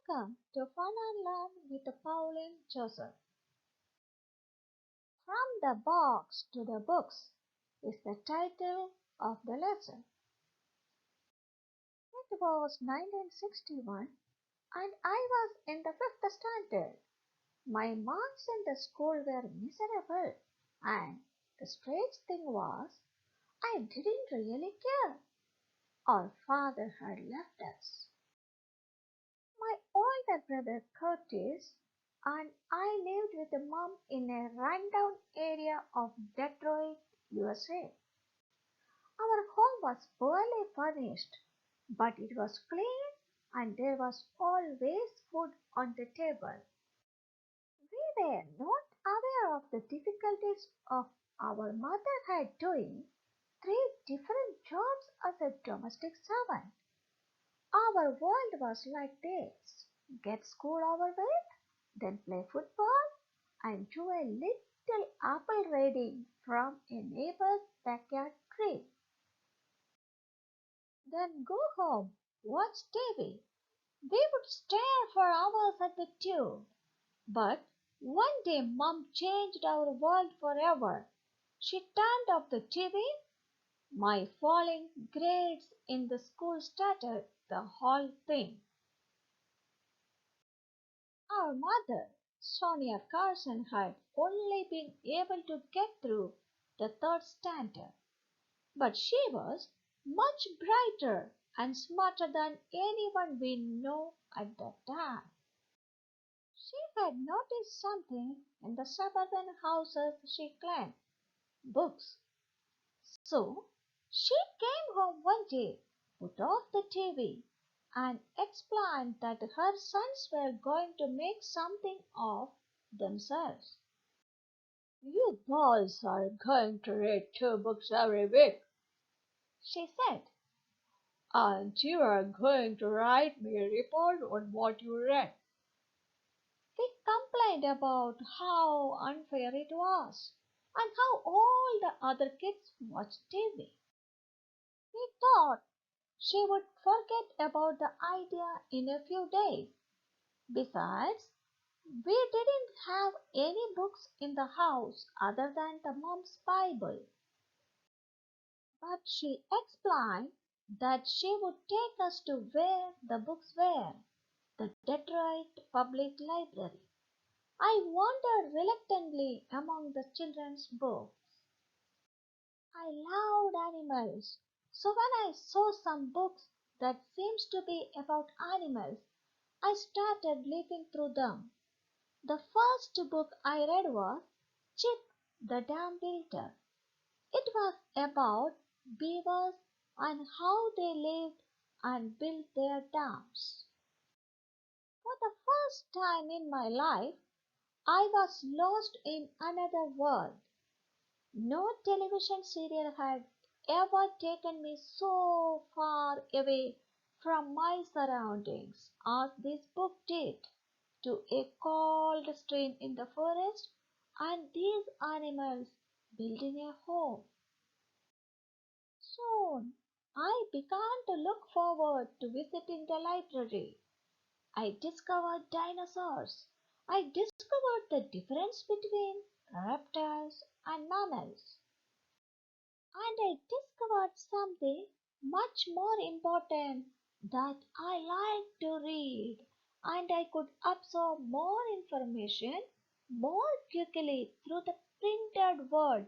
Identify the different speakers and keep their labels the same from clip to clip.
Speaker 1: Welcome to Fun and Learn with Pauline Joseph. From the Box to the Books is the title of the lesson. It was 1961 and I was in the fifth standard. My marks in the school were miserable, and the strange thing was, I didn't really care. Our father had left us. My older brother Curtis and I lived with mom in a rundown area of Detroit, USA. Our home was poorly furnished, but it was clean and there was always food on the table. We were not aware of the difficulties of our mother had doing three different jobs as a domestic servant. Our world was like this: get school over with, then play football, and do a little apple raiding from a neighbor's backyard tree. Then go home, watch TV. We would stare for hours at the tube. But one day Mom changed our world forever. She turned off the TV. My falling grades in the school started the whole thing. Our mother, Sonia Carson, had only been able to get through the third standard, but she was much brighter and smarter than anyone we know at that time. She had noticed something in the suburban houses she claimed: books. So she came home one day, put off the TV, and explained that her sons were going to make something of themselves. "You boys are going to read 2 books every week," she said, "and you are going to write me a report on what you read." We complained about how unfair it was and how all the other kids watched TV. We thought she would forget about the idea in a few days. Besides, we didn't have any books in the house other than the mom's Bible. But she explained that she would take us to where the books were, the Detroit Public Library. I wandered reluctantly among the children's books. I loved animals, so when I saw some books that seemed to be about animals, I started leafing through them. The first book I read was Chip the Dam Builder. It was about beavers and how they lived and built their dams. For the first time in my life, I was lost in another world. No television serial had ever taken me so far away from my surroundings as this book did, to a cold stream in the forest and these animals building a home. Soon I began to look forward to visiting the library. I discovered dinosaurs. I discovered the difference between reptiles and mammals. And I discovered something much more important, that I liked to read and I could absorb more information more quickly through the printed word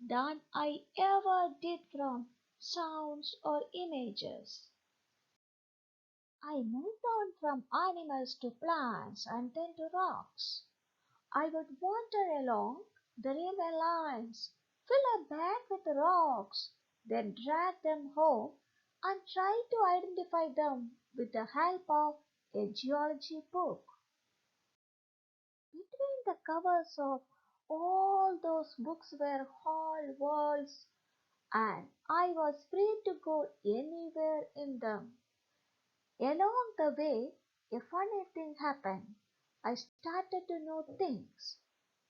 Speaker 1: than I ever did from sounds or images. I moved on from animals to plants and then to rocks. I would wander along the river lines, fill a bag with rocks, then drag them home and try to identify them with the help of a geology book. Between the covers of all those books were whole worlds, and I was free to go anywhere in them. Along the way, a funny thing happened. I started to know things.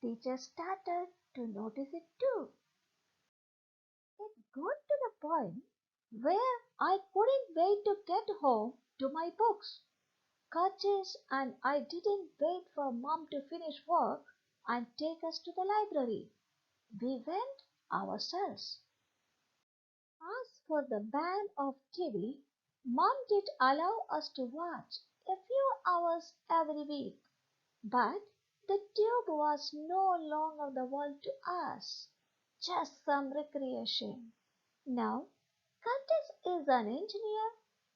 Speaker 1: Teachers started to notice it too. It got to the point where I couldn't wait to get home to my books. Coaches and I didn't wait for mom to finish work and take us to the library. We went ourselves. As for the ban of TV, mom did allow us to watch a few hours every week, but the tube was no longer the world to us, just some recreation. Now, Curtis is an engineer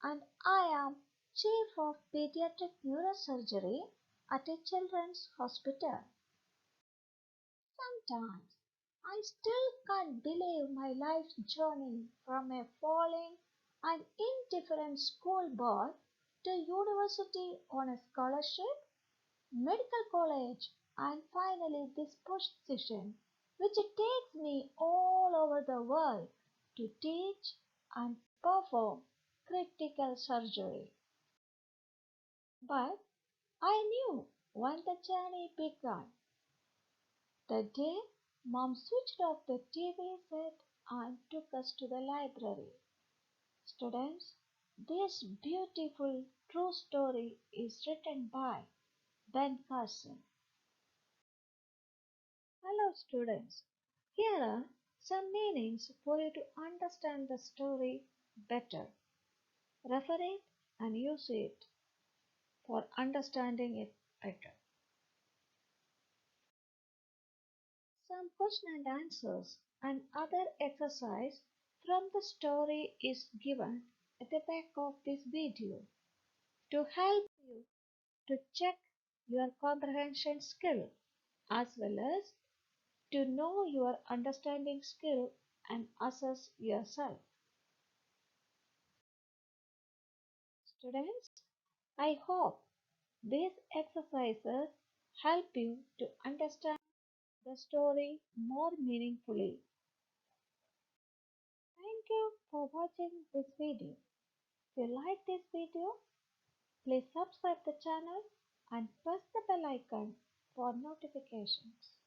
Speaker 1: and I am chief of pediatric neurosurgery at a children's hospital. Sometimes I still can't believe my life's journey from a falling and indifferent schoolboy to university on a scholarship, medical college, and finally this position which takes me all over the world to teach and perform critical surgery. But I knew when the journey began, the day mom switched off the TV set and took us to the library. Students, this beautiful true story is written by Ben Carson. Hello students, here are some meanings for you to understand the story better. Refer it and use it for understanding it better. Some question and answers and other exercise from the story is given at the back of this video to help you to check your comprehension skill as well as to know your understanding skill and assess yourself. Students, I hope these exercises help you to understand the story more meaningfully. Thank you for watching this video. If you like this video, please subscribe the channel and press the bell icon for notifications.